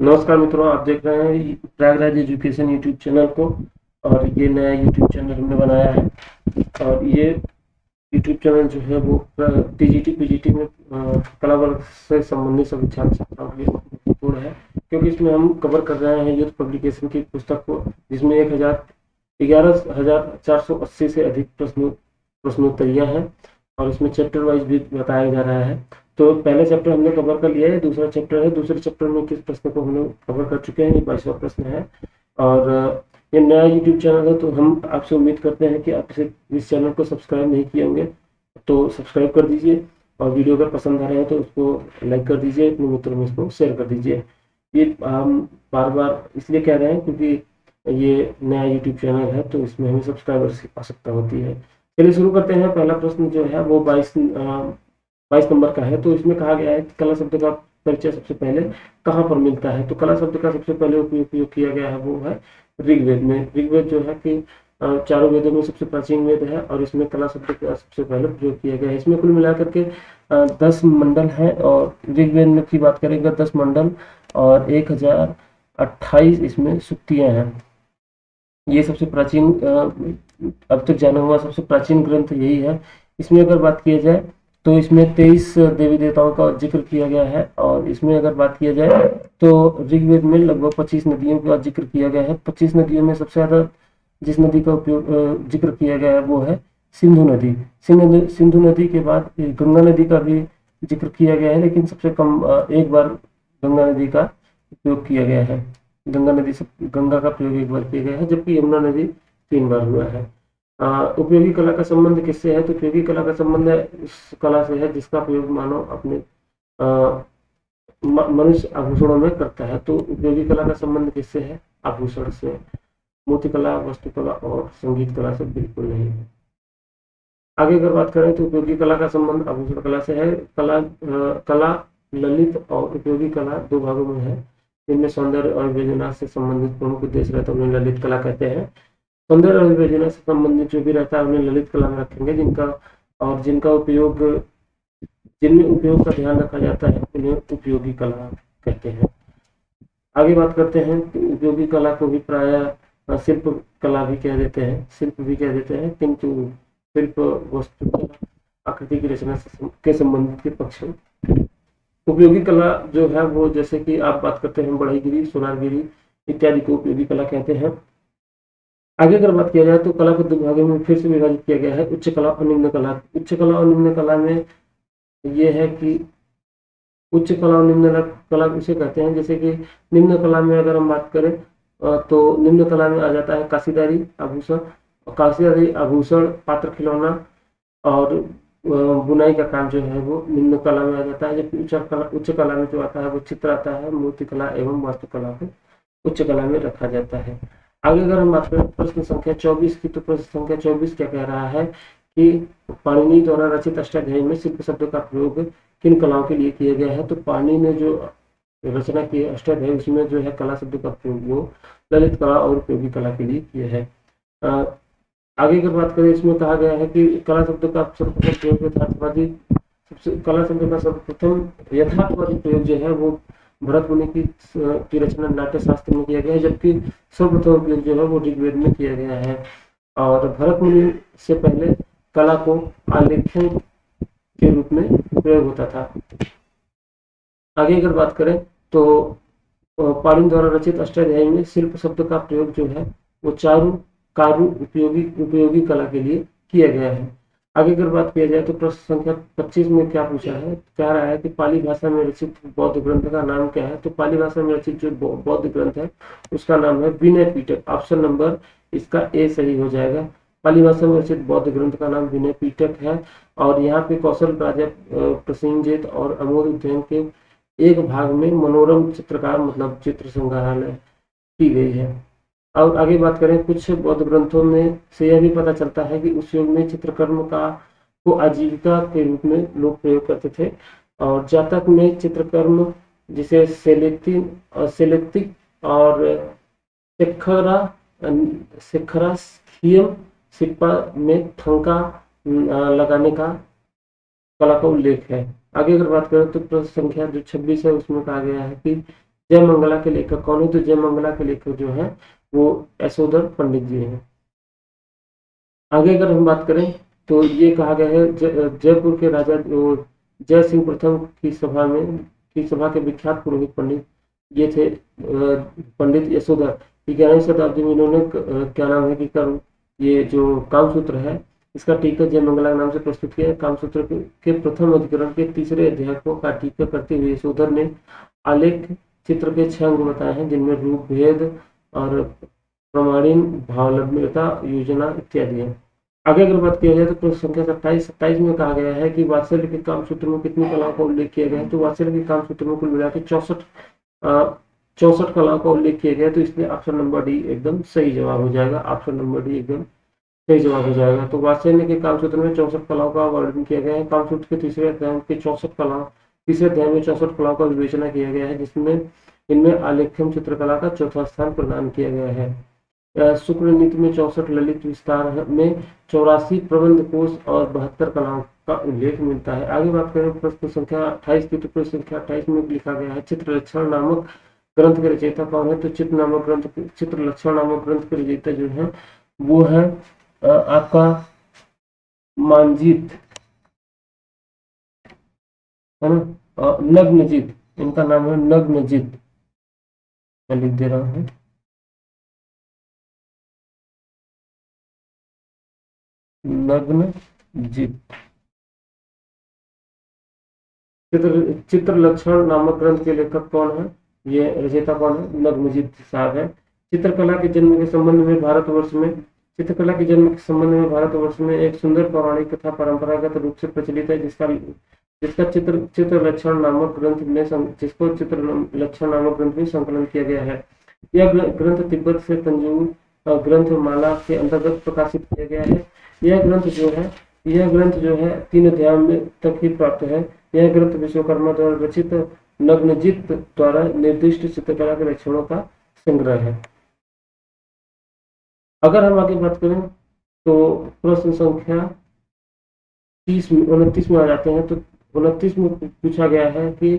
नमस्कार मित्रों, आप देख रहे हैं प्रयागराज एजुकेशन यूट्यूब चैनल को। और ये नया यूट्यूब चैनल हमने बनाया है। और ये यूट्यूब चैनल जो है वो टीजीटी पीजीटी में कला वर्ग से संबंधित सभी छात्र छात्राओं के लिए महत्वपूर्ण है, क्योंकि इसमें हम कवर कर रहे हैं यूथ पब्लिकेशन की पुस्तक को, जिसमें 11,480 से अधिक प्रश्नोत्तरियां हैं। और इसमें चैप्टर वाइज भी बताया जा रहा है। तो पहले चैप्टर हमने कवर कर लिया है, दूसरा चैप्टर है। दूसरे चैप्टर में किस प्रश्न को हमने कवर कर चुके हैं, ये 22वां प्रश्न है। और ये नया यूट्यूब चैनल है, तो हम आपसे उम्मीद करते हैं कि आप इस चैनल को सब्सक्राइब नहीं किए होंगे तो सब्सक्राइब कर दीजिए। और वीडियो अगर पसंद आ रहे हैं तो उसको लाइक कर दीजिए, अपने मित्रों में इसको शेयर कर दीजिए। ये हम बार बार इसलिए कह रहे हैं क्योंकि ये नया यूट्यूब चैनल है, तो इसमें हमें सब्सक्राइबर्स की आवश्यकता होती है। चलिए शुरू करते हैं। पहला प्रश्न जो है वो 22 नंबर का है। तो इसमें कहा गया है कि कला शब्द का परिचय सबसे पहले कहाँ पर मिलता है। तो कला शब्द का सबसे पहले उपयोग किया गया है वो है ऋग्वेद में। ऋग्वेद जो है कि चारों वेदों में सबसे प्राचीन वेद है, और इसमें कला शब्द का सबसे पहले प्रयोग किया गया है। इसमें कुल मिलाकर के 10 मंडल है, और ऋग्वेद में की बात करेंगे 10 मंडल और 1028 इसमें सूक्तियां हैं। ये सबसे प्राचीन अब तक जाना हुआ सबसे प्राचीन ग्रंथ यही है। इसमें अगर बात किया जाए तो इसमें 23 देवी देवताओं का जिक्र किया गया है। और इसमें अगर बात किया जाए तो ऋग्वेद में लगभग 25 नदियों का जिक्र किया गया है। 25 नदियों में सबसे ज्यादा जिस नदी का उपयोग जिक्र किया गया है वो है सिंधु नदी। सिंधु नदी के बाद गंगा नदी का भी जिक्र किया गया है, लेकिन सबसे कम एक बार गंगा नदी का उपयोग किया गया है। गंगा का प्रयोग एक बार किया गया है, जबकि यमुना नदी 3 बार हुआ है। उपयोगी कला का संबंध किससे है। तो उपयोगी कला का संबंध उस कला से है जिसका प्रयोग मानव अपने मनुष्य आभूषणों में करता है। तो उपयोगी कला का संबंध किससे है। आभूषण से। मूर्तिकला, वास्तुकला और संगीत कला से बिल्कुल नहीं है। आगे अगर बात करें तो उपयोगी कला का संबंध आभूषण कला से है। कला ललित और उपयोगी कला 2 भागों में है, जिनमें सौंदर्य और विज्ञान से संबंधित प्रमुख उद्देश्य रहता है उन्हें ललित कला कहते हैं। सौंदर्य और विज्ञान से संबंधित जो भी रहता है उन्हें ललित कला में रखेंगे, जिनमें उपयोग का ध्यान रखा जाता है उन्हें उपयोगी कला कहते हैं। आगे बात करते हैं कि उपयोगी कला को भी प्रायः शिल्प कला भी कह देते हैं, शिल्प भी कह देते हैं, किंतु शिल्प वस्तु आकृति की रचना के संबंधित के पक्ष में। उपयोगी कला जो है वो, जैसे कि आप बात करते हैं बढ़ईगिरी, सोनारगिरी इत्यादि को उपयोगी कला कहते हैं। आगे अगर बात किया जाए तो कला को 2 भागों में फिर से विभाजित किया गया है, उच्च कला और निम्न कला। उच्च कला और निम्न कला में ये है कि उच्च कला और निम्न कला उसे कहते हैं, जैसे कि निम्न कला में अगर हम बात करें तो निम्न कला में आ जाता है काशीदारी आभूषण, पात्र खिलौना और बुनाई का काम जो है वो निम्न कला में आ जाता है। जबकि उच्च कला में जो आता है वो चित्र आता है, मूर्ति कला एवं वास्तुकला को उच्च कला में रखा जाता है। आगे अगर हम बात करें प्रश्न संख्या 24 की, तो प्रश्न संख्या 24 क्या कह रहा है कि पाणिनि द्वारा रचित अष्टाध्यायी में शिल्प शब्द का प्रयोग किन कलाओं के लिए किया गया है। तो पाणिनि ने जो रचना की है अष्टाध्यायी, उसमें जो है कला शब्द का प्रयोग वो ललित कला और उपयोगी कला के लिए किया है। आगे अगर बात करें, इसमें कहा गया है कि कला शब्द का सर्वप्रथम प्रयोग यथार्थवादी प्रयोग जो है वो भरत मुनि की रचना नाट्य शास्त्र में किया गया है, जबकि सर्वप्रथम उपयोग जो है वो ऋग्वेद में किया गया है। और भरत मुनि से पहले कला को आलेखन के रूप में प्रयोग होता था। आगे अगर बात करें तो पाणिनि द्वारा रचित अष्टाध्यायी में शिल्प शब्द का प्रयोग जो है वो चारु उपयोगी कला के लिए किया गया है। आगे अगर बात किया जाए तो प्रश्न संख्या 25 में क्या पूछा है, कह रहा है कि पाली भाषा में रचित बौद्ध ग्रंथ का नाम क्या है। तो पाली भाषा में रचित जो बौद्ध ग्रंथ है उसका नाम है विनय पिटक। ऑप्शन नंबर इसका ए सही हो जाएगा। पाली भाषा में रचित बौद्ध ग्रंथ का नाम विनय पिटक है। और यहाँ पे कौशल राजा प्रसेनजित और अमोद उद्यान के एक भाग में मनोरम चित्रकार मतलब चित्र संग्रहालय की गई है। और आगे बात करें, कुछ बौद्ध ग्रंथों में से यह भी पता चलता है कि उस युग में चित्रकर्म को आजीविका के रूप में लोग प्रयोग करते थे। और जातक में चित्रकर्म जिसे सेलेक्टिक और शेखरास्खियम शिल्पा में ठंका लगाने का कला का उल्लेख है। आगे अगर बात करें तो प्रश्न संख्या जो 26 है उसमें कहा गया है कि जय मंगला के लेखक कौन है? तो जय मंगला के लेखक जो है वो यशोधर पंडित जी हैं। आगे अगर हम बात करें तो ये कहा गया है जयपुर के राजा जय सिंह प्रथम की सभा के विख्यात पुरोहित पंडित ये थे पंडित यशोधर। 11वीं शताब्दी में इन्होंने क्या नाम है कि कर्म ये जो कामसूत्र है इसका टीका जय मंगला नाम से प्रस्तुत किया है। कामसूत्र के प्रथम अधिकरण के तीसरे अध्याय को का टीका करते हुए यशोधर ने आलेख चित्र के 6 अंग बताए हैं, जिनमें रूप भेद और प्रमाणीन भावलब्धता योजना इत्यादि है। आगे अगर बात किया जाए तो प्रश्न संख्या 27 में कहा गया है कि वात्सल्य के कामसूत्र में कितनी कलाओं का उल्लेख किया गया है? तो वात्सल्य के कामसूत्र में कुल मिलाकर 64 कलाओं का उल्लेख किया गया है। तो इसलिए ऑप्शन नंबर डी एकदम सही जवाब हो जाएगा। ऑप्शन नंबर डी एकदम सही जवाब हो जाएगा। तो वात्सल्य के कामसूत्र में 64 कलाओं का वर्णन किया गया है। कामसूत्र के तीसरे अध्याय में 64 कलाओं का विवेचना किया गया है, जिसमें इनमें आलेख्यम चित्रकला का चौथा स्थान प्रदान किया गया है। शुक्ल नीति में 64, ललित विस्तार में 84, प्रबंध कोश और 72 कलाओं का उल्लेख मिलता है। आगे बात करें प्रश्न संख्या 28 की, तो प्रश्न संख्या 28 में लिखा गया है चित्रलक्षण नामक ग्रंथ के रचयिता कौन है? तो चित्रलक्षण नामक ग्रंथ के रचयिता जो है वो है आपका मानजीत है ना, नग्नजीत, इनका नाम है नग्नजीत। मैं लिख दे रहा हूँ नग्नजीत। चित्रलक्षण नामक ग्रंथ के लेखक कौन है? ये रचयिता कौन है? नग्नजीत साहब है। चित्रकला के जन्म के संबंध में भारतवर्ष में एक सुंदर पौराणिक कथा परंपरागत रूप से प्रचलित है, जिसको चित्रलक्षण नामक ग्रंथ में संकलन किया गया है। यह ग्रंथ तिब्बत से तंजौर ग्रंथमाला के अंतर्गत प्रकाशित किया गया है। यह ग्रंथ जो है 3 अध्याय में तक ही प्राप्त है। यह ग्रंथ विश्वकर्मा द्वारा रचित नग्नजीत द्वारा निर्दिष्ट चित्रकला के लक्षणों का संग्रह है। अगर हम आगे बात करें तो प्रश्न संख्या 29 में आ जाते हैं। तो 29 में पूछा गया है कि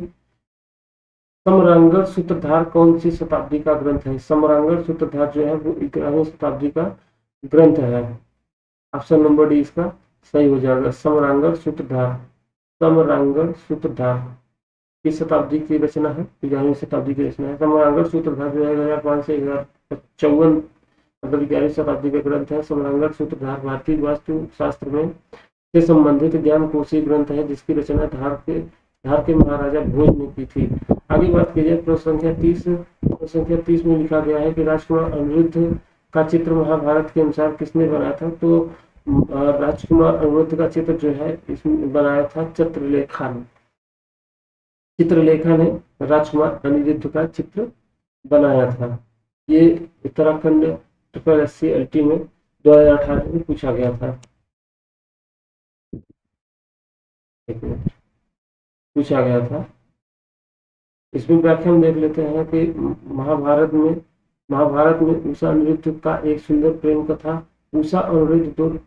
समरांगण सूत्रधार कौन सी शताब्दी का ग्रंथ है? समरांगण सूत्रधार जो है वो 11वीं शताब्दी का ग्रंथ है। ऑप्शन नंबर डी इसका सही हो जाएगा। समरांगण सूत्रधार किस शताब्दी की रचना है? 11वीं शताब्दी की रचना है। समरांगण सूत्रधार जो है 1500 से 1054 मतलब 11वीं शताब्दी का ग्रंथ है। समरांगण सूत्रधार भारतीय वास्तु शास्त्र में से संबंधित ज्ञान कोशी ग्रंथ है, जिसकी रचना धार के महाराजा भोज ने की थी। आगे बात की जाए प्रश्न संख्या 30 में लिखा गया है कि राजकुमार अनिरुद्ध का चित्र महाभारत के अनुसार किसने बनाया था? तो राजकुमार अनिरुद्ध का चित्र जो है इसमें बनाया था चित्रलेखा ने राजकुमार अनिरुद्ध का चित्र बनाया था। ये उत्तराखंड SSC में 2018 में पूछा गया था। इसमें व्याख्या हम देख लेते हैं कि महाभारत में उषा अनिरुद्ध का एक सुंदर प्रेम कथा। उषा अनिरुद्ध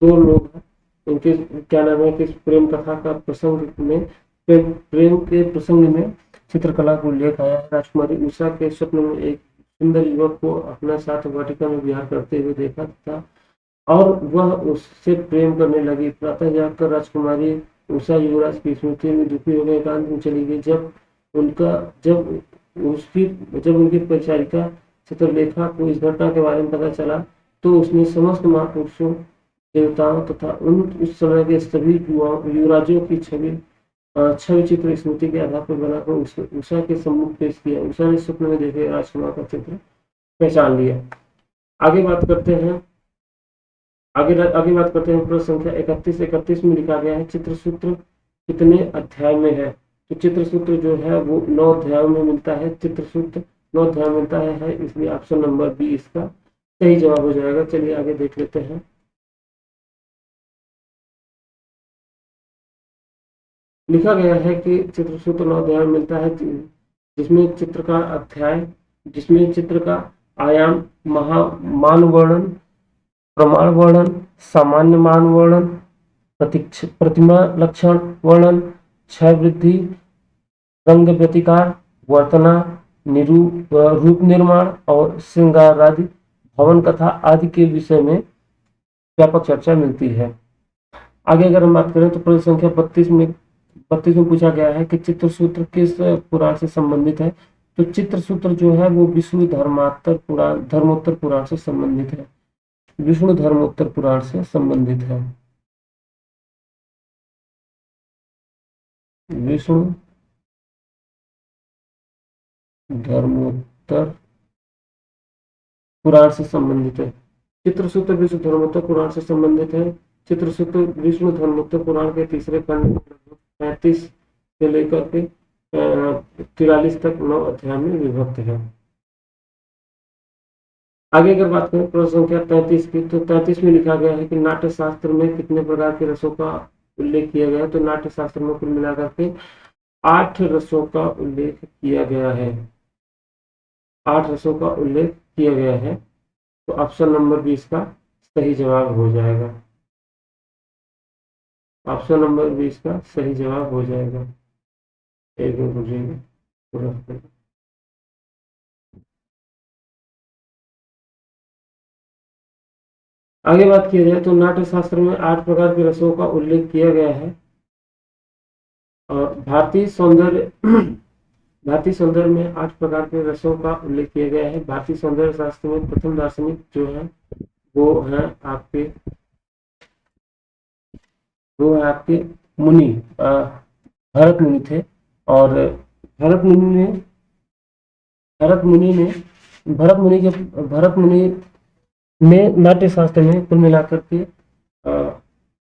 दो लोग हैं, इनके क्या नाम है कि प्रेम कथा का प्रेम के प्रसंग में चित्रकला को उल्लेख आया है। राजकुमारी उषा के स्वप्न में एक सुंदर युवक को अपना साथ वाटिका में विहार करते हुए देखा था और वह उससे प्रेम करने लगी। प्रातः जागकर राजकुमारी उषा युवराज की स्मृति में दुखी होकर एकांत में चली गई। जब उनकी परिचारिका चित्रलेखा को इस घटना के बारे में पता चला तो उसने समस्त महापुरुषों, देवताओं तथा उस समय के सभी युवराजों की छवि चित्र स्मृति के आधार पर बनाकर उषा के सम्मुख पेश किया। उषा ने स्वप्न में देखे राजकुमार का चित्र पहचान लिया। आगे बात करते हैं प्रश्न संख्या 31 में लिखा गया है चित्रसूत्र कितने अध्याय में है? तो चित्रसूत्र जो है वो 9 अध्यायों में मिलता है। चित्रसूत्र 9 अध्याय में मिलता है, इसलिए ऑप्शन नंबर बी इसका सही जवाब हो जाएगा। चलिए आगे देख लेते हैं। लिखा गया है कि चित्रसूत्र 9 अध्याय में मिलता है, जिसमें चित्र का आयाम, मान वर्णन, प्रमाण वर्णन, सामान्य मान वर्णन, प्रतिमा लक्षण वर्णन, क्षय वृद्धि, रंग प्रतिकार, वर्तना, रूप निर्माण और श्रृंगार आदि, भवन कथा आदि के विषय में व्यापक चर्चा मिलती है। आगे अगर हम बात करें तो प्रश्न संख्या 32 में पूछा गया है कि चित्रसूत्र किस पुराण से संबंधित है। तो चित्रसूत्र जो है वो विष्णु धर्मोत्तर पुराण से संबंधित है। विष्णु धर्मोत्तर पुराण से संबंधित है। विष्णु धर्मोत्तर पुराण से संबंधित है। चित्रसूत्र विष्णु धर्मोत्तर पुराण से संबंधित है। चित्रसूत्र विष्णु धर्मोत्तर पुराण के तीसरे खंड 35 से लेकर के 43 तक 9 अध्याय में विभक्त है। आगे अगर बात करें प्रश्न संख्या 33 की, तो 33 में लिखा गया है कि नाट्य शास्त्र में कितने प्रकार के रसों का उल्लेख किया गया है। तो नाट्य शास्त्र में कुल मिलाकर के 8 रसों का उल्लेख किया गया है। 8 रसों का उल्लेख किया गया है। तो ऑप्शन नंबर 20 का सही जवाब हो जाएगा। ऑप्शन नंबर 20 का सही जवाब हो जाएगा। एक मिनट रुकिएगा। आगे बात किया जाए तो नाट्य शास्त्र में 8 प्रकार के रसों का उल्लेख किया गया है। और भारतीय सौंदर्य में 8 प्रकार के रसों का उल्लेख किया गया है। भारतीय सौंदर्य शास्त्र में प्रथम दार्शनिक जो है वो है आपके मुनि भरत मुनि थे। और भरत मुनि ने नाट्य शास्त्र में कुल मिलाकर के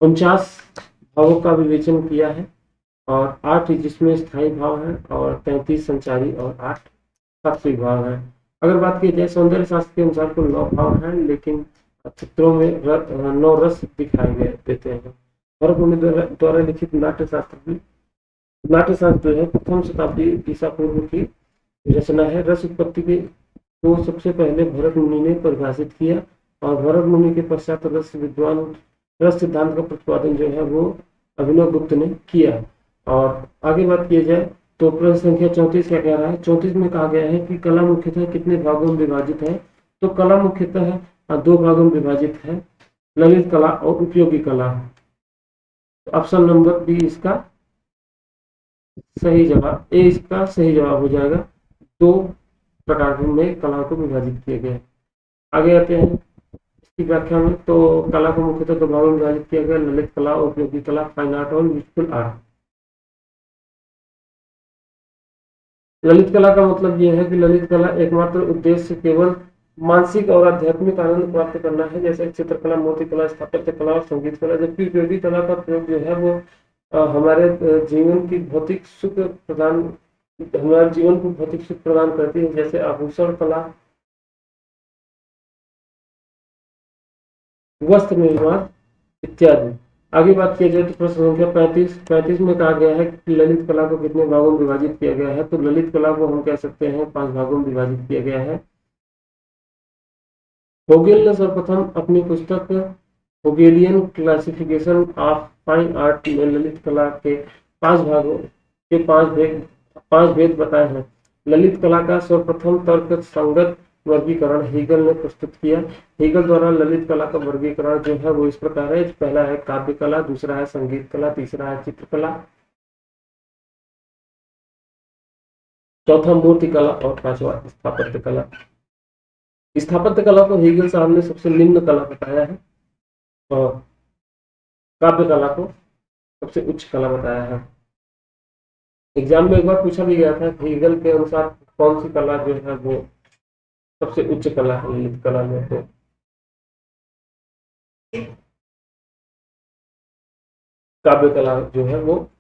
49 भावों का विवेचन किया है। और 8 जिसमें स्थायी भाव है और 33 संचारी और 8 सात्विक भाव है। अगर बात की जाए सौंदर्य शास्त्र के अनुसार कुल 9 भाव हैं, लेकिन चित्रों में 9 रस दिखाए गए देते हैं। भरत मुनि द्वारा लिखित नाट्य शास्त्र जो है प्रथम शताब्दी ईसा पूर्व की रचना है। रस उत्पत्ति को सबसे पहले भरत मुनि ने परिभाषित किया और भरत मुनि के पश्चात रस सिद्धांत का प्रतिपादन जो है वो अभिनव गुप्त ने किया। और आगे बात की जाए तो प्रश्न संख्या 34 क्या कह रहा है। 34 में कहा गया है कि कला मुख्यतः कितने भागों में विभाजित है। तो कला मुख्यतः 2 भागों में विभाजित है, ललित कला और उपयोगी कला। ऑप्शन नंबर बी इसका सही जवाब हो जाएगा। 2 प्रकार में कला को विभाजित किया गया है। आगे आते हैं इसकी व्याख्या में। तो कला को मुख्यतः 2 भागों में विभाजित किया गया, ललित कला, उपयोगी कला, फाइन आर्ट और यूजफुल आर्ट। ललित कला का मतलब यह है कि ललित कला एकमात्र उद्देश्य केवल मानसिक और आध्यात्मिक आनंद प्राप्त करना है, जैसे चित्रकला, मूर्तिकला, स्थापत्य कला और संगीत कला। जबकि उपयोगी कला का प्रयोग जो है वो हमारे जीवन को भौतिक सुख प्रदान करती है, जैसे आभूषण कला, वस्त्र निर्माण इत्यादि। आगे बात की जाए तो प्रश्न संख्या 35 में कहा गया है कि ललित कला को कितने भागों में विभाजित किया गया है। तो ललित कला को हम कह सकते हैं 5 भागों में विभाजित किया गया है। होगेल ने सर्वप्रथम अपनी पुस्तक होगेलियन क्लासिफिकेशन ऑफ फाइन आर्ट में ललित कला के 5 भेद बताए हैं। ललित कला का सर्वप्रथम तर्क संगत वर्गीकरण हीगल ने प्रस्तुत किया। हीगल द्वारा ललित कला का वर्गीकरण जो है वो इस प्रकार है। पहला है काव्य कला, दूसरा है संगीत कला, तीसरा है चित्रकला, चौथा मूर्ति कला और 5वां स्थापत्य कला। स्थापत्य कला को हीगल साहब ने सबसे निम्न कला बताया है और काव्य कला को सबसे उच्च कला बताया है। एग्जाम में एक बार पूछा भी गया था कि हीगल के अनुसार कौन सी कला जो है वो सबसे उच्च कला है ललित कला में। तो काव्य कला जो है वो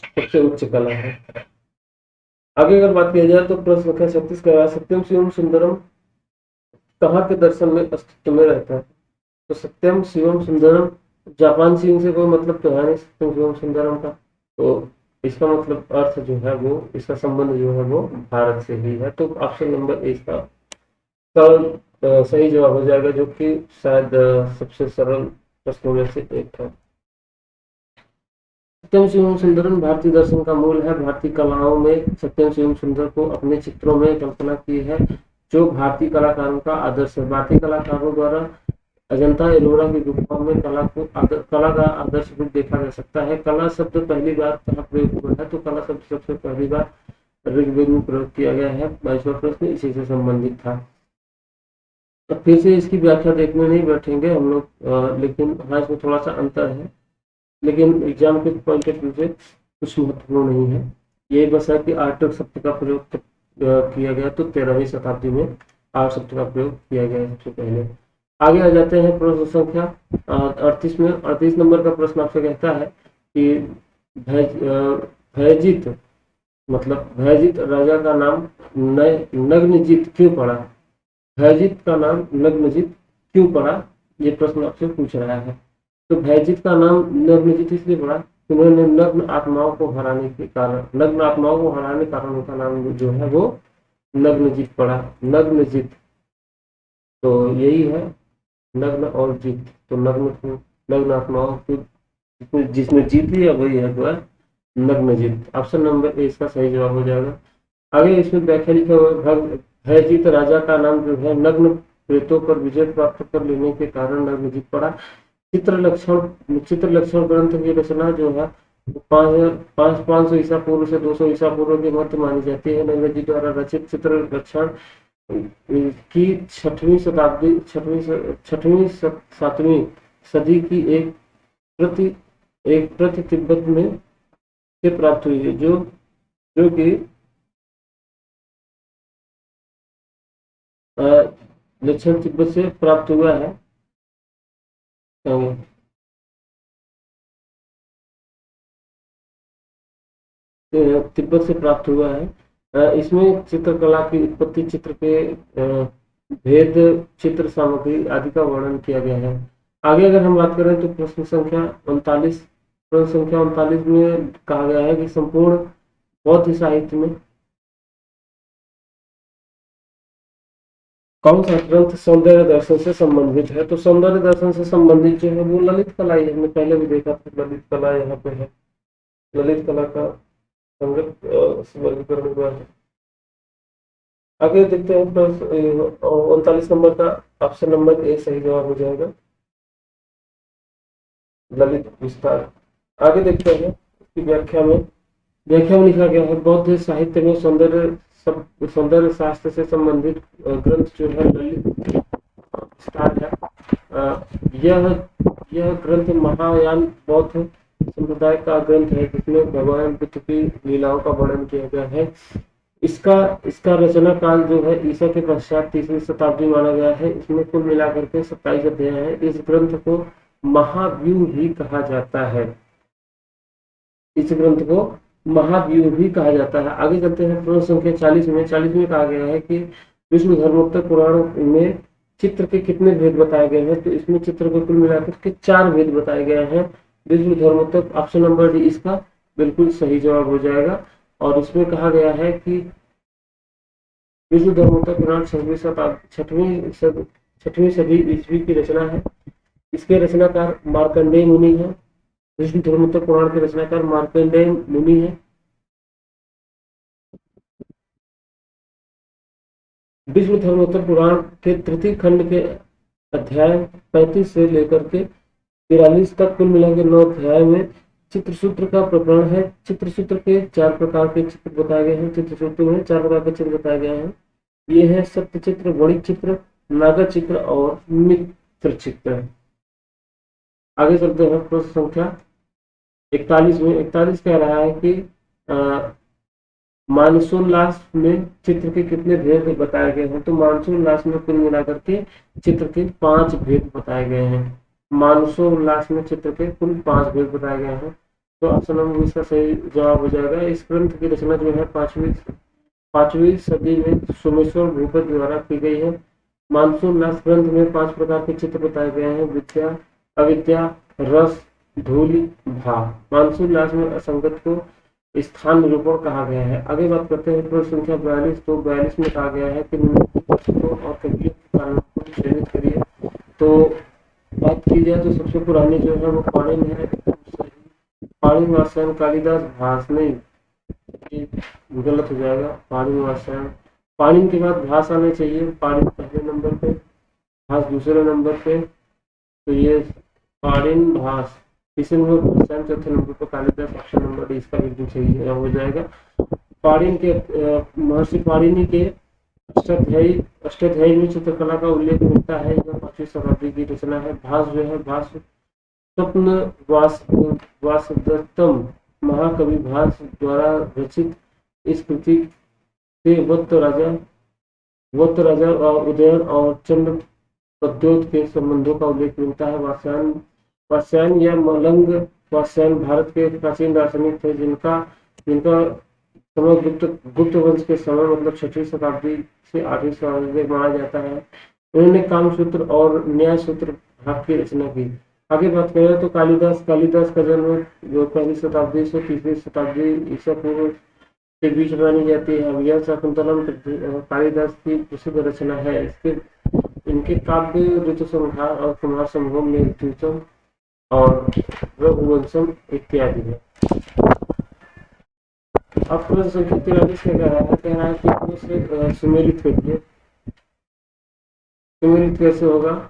सबसे उच्च कला है। आगे अगर बात किया जाए तो प्रश्न संख्या 36 का सत्यम शिवम सुंदरम कहाँ के दर्शन में अस्तित्व में रहता है। तो सत्यम शिवम सुंदरम जापान चीन से कोई मतलब तो है नहीं सत्यम शिवम सुंदरम का। तो इसका मतलब अर्थ जो है वो इसका संबंध जो है वो भारत से ही है। तो ऑप्शन नंबर ए इसका सही जवाब हो जाएगा, जो कि शायद सबसे सरल प्रश्नों में से एक है। सत्यम शिवम सुंदरम भारतीय दर्शन का मूल है। भारतीय कलाओं में सत्यम शिवम सुंदर को अपने चित्रों में कल्पना की है, जो भारतीय कलाकारों का आदर्श है। भारतीय कलाकारों द्वारा अजंता एलोरा की गुफाओं में कला का आदर्श रूप देखा जा सकता है। कला शब्द पहली बार कहाँ प्रयोग हुआ है, तो कला शब्द सबसे पहली बार ऋग्वेद में प्रयोग किया गया है। 22वां प्रश्न इसी से संबंधित था। अब फिर से इसकी व्याख्या देखने नहीं बैठेंगे हम लोग, लेकिन हाँ इसमें थोड़ा सा अंतर है, लेकिन एग्जाम के पॉइंट ऑफ व्यू से कुछ महत्वपूर्ण नहीं है। ये बस है कि आर्ट शब्द का प्रयोग किया गया, तो 13वीं शताब्दी में आर्ट शब्द का प्रयोग किया गया सबसे पहले। आगे आ जाते हैं प्रश्न संख्या 38 में। 38 नंबर का प्रश्न आपसे कहता है कि भयजीत मतलब भयजीत राजा का नाम नग्नजीत क्यों पड़ा। भयजीत का नाम नग्नजीत क्यों पड़ा, ये प्रश्न आपसे पूछ रहा है। तो भयजीत का नाम नग्नजीत इसलिए पड़ा, उन्होंने नग्न आत्माओं को हराने के कारण उनका नाम जो है वो नग्नजीत पड़ा। नग्नजीत, तो यही है नग्न और जीत, तो नग्न आत्माओं को जिसने जीत लिया वही है जो है नग्नजीत। ऑप्शन नंबर ए इसका सही जवाब हो जाएगा। आगे इसमें व्याख्या लिखा हुआ है, भयजीत राजा का नाम जो है नग्न प्रेतों पर विजय प्राप्त कर लेने के कारण नग्नजीत पड़ा। चित्र लक्षण ग्रंथ की रचना जो है 500 ईसा पूर्व से 200 ईसा पूर्व के मध्य मानी जाती है। नग्नजी द्वारा रचित चित्र लक्षण की 7वीं सदी की एक प्रति तिब्बत में से प्राप्त हुई है, जो कि लक्षण तिब्बत से प्राप्त हुआ है। तिब्बत से प्राप्त हुआ है। इसमें चित्रकला की उत्पत्ति, चित्र के भेद, चित्र सामग्री आदि का वर्णन किया गया है। आगे अगर हम बात करें तो प्रश्न संख्या 39 में कहा गया है कि संपूर्ण बौद्ध साहित्य में कौन सा ग्रंथ सौंदर्य दर्शन से संबंधित है। तो सौंदर्य दर्शन से संबंधित जो है वो ललित कला ही, हमने पहले भी देखा था ललित कला यहाँ पे है। ललित कला का संगत वर्गीकरण हुआ है। आगे देखते हैं 39 नंबर का ऑप्शन नंबर ए सही जवाब हो जाएगा, ललित विस्तार। आगे देखते हैं इसकी व्याख्या में लिखा गया है, बौद्ध साहित्य में सौंदर्य शास्त्र से संबंधित ग्रंथ जो है ललित विस्तार है। यह ग्रंथ महायान बौद्ध संप्रदाय का ग्रंथ है, जिसमें भगवान बुद्ध की लीलाओं का वर्णन किया गया है। इसका रचना काल जो है ईसा के पश्चात 3वीं शताब्दी माना गया है। इसमें कुल मिलाकर के 27 अध्याय है। इस ग्रंथ को महाव्यूह भी कहा जाता है। आगे चलते हैं प्रश्न संख्या 40 में। 40 में कहा गया है कि विष्णु धर्मोत्तर पुराण में चित्र के कितने भेद बताए गए हैं। तो इसमें चित्र को कुल मिलाकर के 4 भेद बताए गए हैं। Vishnu Dharmottara option number D इसका बिल्कुल सही जवाब हो जाएगा। और इसमें कहा गया है कि विष्णु धर्मोत्तर पुराण 6वीं सदी ईस्वी की रचना है। इसके रचनाकार मार्कंडेय मुनि है। विष्णु धर्मोत्तर पुराण के रचनाकार मार्कंडेय मुनि है। विष्णु धर्मोत्तर पुराण के तृतीय खंड के अध्याय 35 से लेकर के 43 तक कुल मिलाकर 9 अध्याय में चित्रसूत्र का प्रकरण है। चित्रसूत्र के 4 प्रकार के चित्र बताए गए हैं। चित्रसूत्र में 4 प्रकार के चित्र बताए गए हैं। ये है सत्य चित्र, वणिक चित्र, नागर चित्र और मित्र चित्र। आगे चलते हैं प्रश्न संख्या 41 में। 41 कह रहा है कि मानसोल्लास में चित्र के कितने भेद बताए गए हैं। तो मानसोल्लास में कुल मिलाकर के चित्र के 5 भेद बताए गए हैं। मानसोल्लास में चित्र के कुल 5 भेद बताए गए हैं। तो ऑप्शन नंबर इसका सही जवाब हो जाएगा। इस ग्रंथ की रचना जो है 5वीं सदी में सोमेश्वर भूपति द्वारा की गई है। मानसोल्लास ग्रंथ में 5 प्रकार के चित्र बताए गए हैं: विद्या, अविद्या, रस, धूलि, भाव। मानसोल्लास में असंगत को स्थान निरूपण कहा गया है। आगे बात करते हैं प्रश्न संख्या 42। तो 42 में कहा गया है कि और कवियों के कारणों को चयनित करिए। तो बात की जाए तो सबसे पुरानी जो है वो पाणिनि है, पाणिनि वात्स्यायन कालिदास भास नहीं, ये गलत हो जाएगा। पाणिनि वात्स्यायन, पाणिनि के बाद भास आना चाहिए, पाणिनि पहले नंबर पे, भास दूसरे नंबर पे, तो ये पाणिनि भास तीसरे नंबर पर, वात्स्यायन चौथे नंबर पर, कालिदास ऑप्शन नंबर डी इसका बिल्कुल सही हो जाएगा। पाणिनि के महर्षि पाणिनि के अष्टाध्यायी अष्टाध्यायी में चित्रकला का उल्लेख मिलता है। यह 5वीं शताब्दी की रचना है। भास जो है, भास स्वप्न वासवदत्तम महाकवि भास द्वारा रचित इस कृति से वत्त राजा और उदयन और चंद्र प्रद्योत के संबंधों का उल्लेख मिलता है। वात्स्यायन या मलंग वात्स्यायन भारत के प्राचीन दार्शनिक थे, जिनका जिनका समय गुप्त वंश के समय मतलब 6वीं शताब्दी से 8वीं शताब्दी तक माना जाता है। उन्होंने कामसूत्र और न्याय सूत्र भाग की रचना की। आगे बात करें तो कालिदास का जन्म जो 1वीं शताब्दी से 3वीं शताब्दी ईसा पूर्व के बीच मानी जाती है। यह शाकुंतलम कालिदास की प्रसिद्ध रचना है। इसके इनके काव्य ऋतु संहार और कुमार संभव में द्वितम और रघुवंशम इत्यादि है। अब प्रश्न संख्या 43 क्या कह रहा है कि इनमें से सुमेलित करिए। सुमेलित कैसे होगा?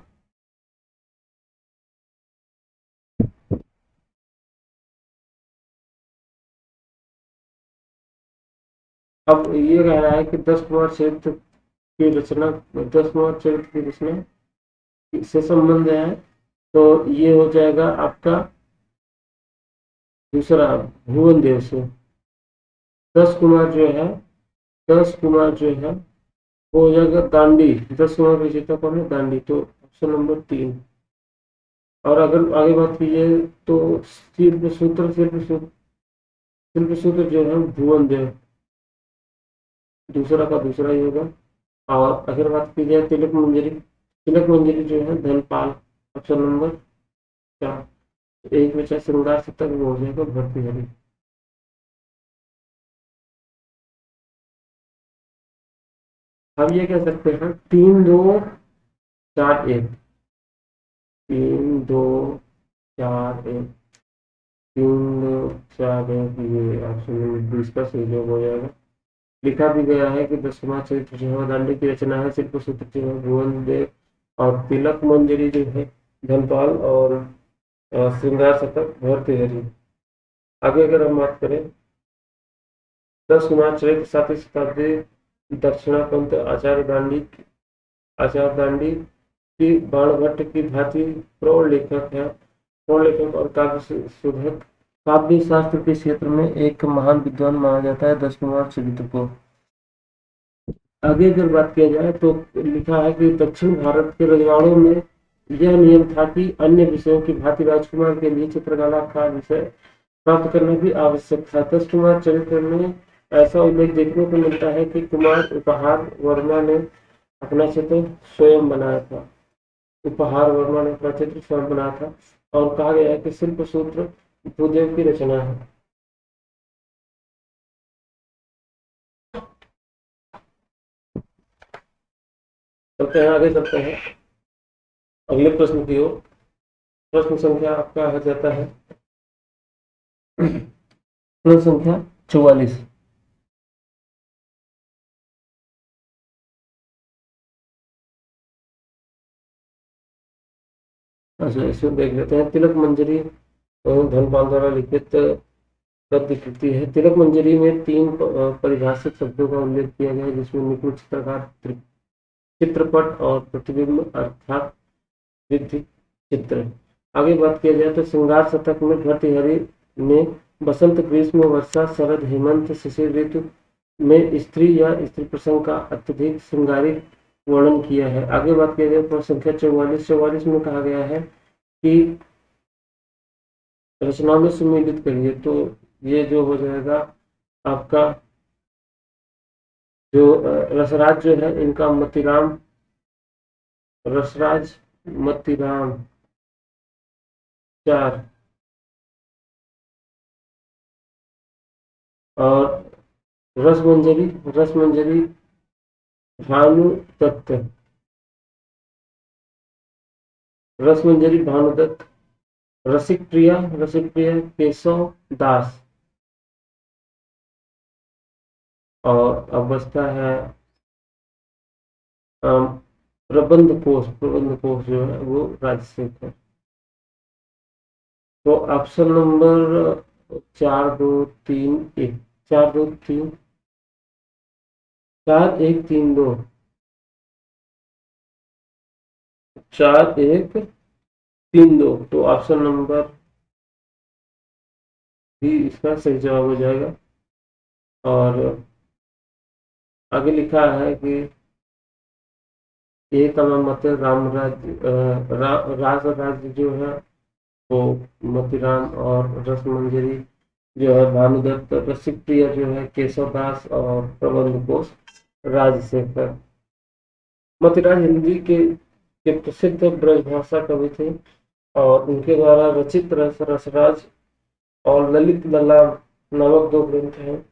अब ये कह रहा है कि 10 कुमार चरित्र की रचना, 10 कुमार चरित्र की रचना से संबंध है, तो ये हो जाएगा आपका दूसरा भुवन देव से। 10 कुमार जो है, 10 कुमार जो है वो हो जाएगा दांडी। 10 कुमार विजेता कौन है? दांडी, तो ऑप्शन नंबर 3। और अगर आगे बात कीजिए तो शिल्प सूत्र जो है भुवन देव, दूसरा का दूसरा ही होगा। और अगर बात की जाए तिलक मंजरी जो है धनपाल, ऑप्शन नंबर 4। एक में चाहे श्रृंगार शतक वो हो जाएगा भर्तृहरि। हम ये कह सकते हैं 3-2-4-1, 3-2-4-1, 3-2-4-1, ये ऑप्शन नंबर 20 का सही जवाब हो जाएगा। लिखा भी गया है कि 10 कुमार चरित्र जो है दांडी की रचना है। शिल्प सूत्र जो है भुवन देव और तिलक मंजरी जो है धनपाल और श्रृंगार शतक भर्तृहरि। आगे अगर हम बात करें 10 कुमार चरित्र 7वीं शताब्दी दक्षिणापंत आचार्य दांडी की बाणभट्ट की भांति प्रौढ़ लेखक और काव्य शोधक, काव्य शास्त्र के क्षेत्र में एक महान विद्वान माना जाता है 10 कुमार चरित्र को। आगे अगर बात किया जाए तो लिखा है कि दक्षिण भारत के रजवाड़ों में यह नियम था कि अन्य विषयों की भांति राजकुमार के लिए चित्रकला का विषय प्राप्त करना भी आवश्यक था। 10 कुमार चरित्र में ऐसा उल्लेख देखने को मिलता है कि कुमार उपहार वर्मा ने अपना चित्र स्वयं बनाया था। उपहार वर्मा ने अपना चित्र स्वयं बनाया था। और कहा गया है कि शिल्प सूत्र भूदेव की रचना है। चलते हैं आगे, चलते हैं अगले प्रश्न की ओर। प्रश्न संख्या आपका आ जाता है प्रश्न संख्या 44। अच्छा, इसमें देख लेते हैं। तिलक मंजरी धनपाल द्वारा लिखित गद्य कृति है। तिलक मंजरी में 3 परिभाषित शब्दों का उल्लेख किया गया है, जिसमें निपुण चित्रकार, चित्रपट और प्रतिबिंब अर्थात वृद्धि चित्र। आगे बात किया जाए तो श्रृंगार शतक में भर्तृहरि ने बसंत ग्रीष्म वर्षा शरद हेमंत शिशिर ऋतु में स्त्री या स्त्री प्रसंग का अत्यधिक श्रृंगारिक वर्णन किया है। आगे बात किया जाए प्रश्न संख्या 44 में कहा गया है कि रचना में सुमेलित करिए, तो ये जो हो जाएगा आपका जो रसराज जो है इनका मतीराम, रसराज मतीराम 4, और रसमंजरी भानुदत्त, रसमंजरी भानुदत्त रसिक प्रिया केशव दास। और अब बचता है अम, प्रबंध कोश जो है वो राजशेखर। तो ऑप्शन नंबर 4 2 3 1, 4 2 3, 4 1 3 2, 4 1 3 2, तो ऑप्शन नंबर भी इसका सही जवाब हो जाएगा। और आगे लिखा है कि एक मत राज राज्य जो है वो मोतीराम, और रसमंजरी जो है भानुदत्त, रसिक प्रिया जो है केशव दास, और प्रबंध कोश राजशेखर। मोतीराम हिंदी के प्रसिद्ध ब्रजभाषा कवि थे, और उनके द्वारा रचित रसराज और ललित लला नामक 2 ग्रंथ हैं।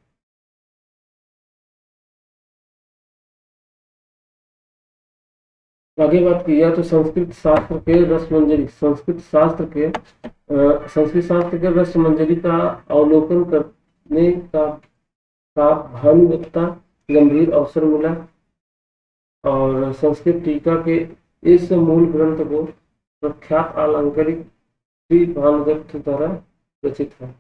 आगे बात की जाए तो संस्कृत शास्त्र के रसमंजरी का अवलोकन करने का भानुगत्ता गंभीर अवसर मिला, और संस्कृत टीका के इस मूल ग्रंथ को प्रख्यात अलंकारिक श्री भानुदत्त द्वारा रचित है।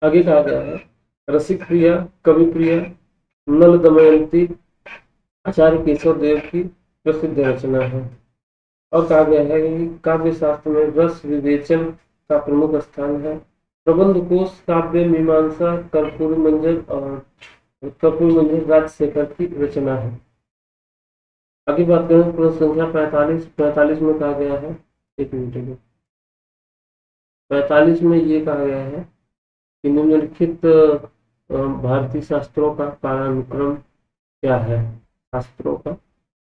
आगे कहा गया है रसिक प्रिया, कवि प्रिया, नल दमयंती आचार्य केशव देव की प्रसिद्ध रचना है। और कहा गया है कि काव्य शास्त्र में रस विवेचन का प्रमुख स्थान है। प्रबंध कोश काव्य मीमांसा कर्पूर मंजर राजशेखर की रचना है। आगे बात करें प्रश्न संख्या 45 में कहा गया है, एक मिनट में 45 में ये कहा गया है कि निम्नलिखित भारतीय शास्त्रों का कालानुक्रम क्या है। शास्त्रों का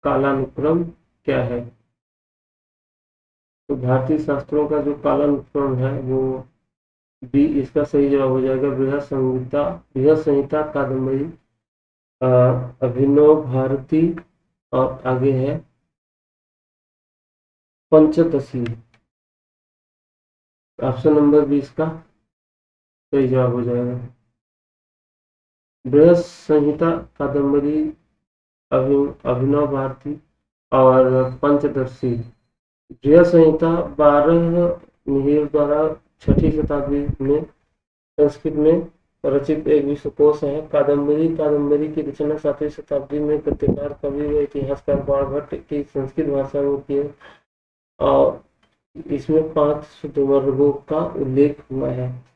कालानुक्रम क्या है। तो भारतीय शास्त्रों का जो कालानुक्रम है वो बी इसका सही जवाब हो जाएगा। बृहत संहिता कादम्बरी, अभिनव भारती, और आगे है पंचदशी। ऑप्शन नंबर 20 का सही जवाब हो जाएगा। बृहत संहिता कादम्बरी, अभिनव भारती और पंचदशी। बृहत संहिता 12 मिहिर द्वारा 6ठी शताब्दी में संस्कृत में रचित एक विश्वकोश है। कादम्बरी की रचना 7वीं शताब्दी में गद्यकार कवि व इतिहासकार बाणभट्ट की संस्कृत भाषा में की है, और इसमें 5 शुद्ध वर्गों का उल्लेख हुआ है।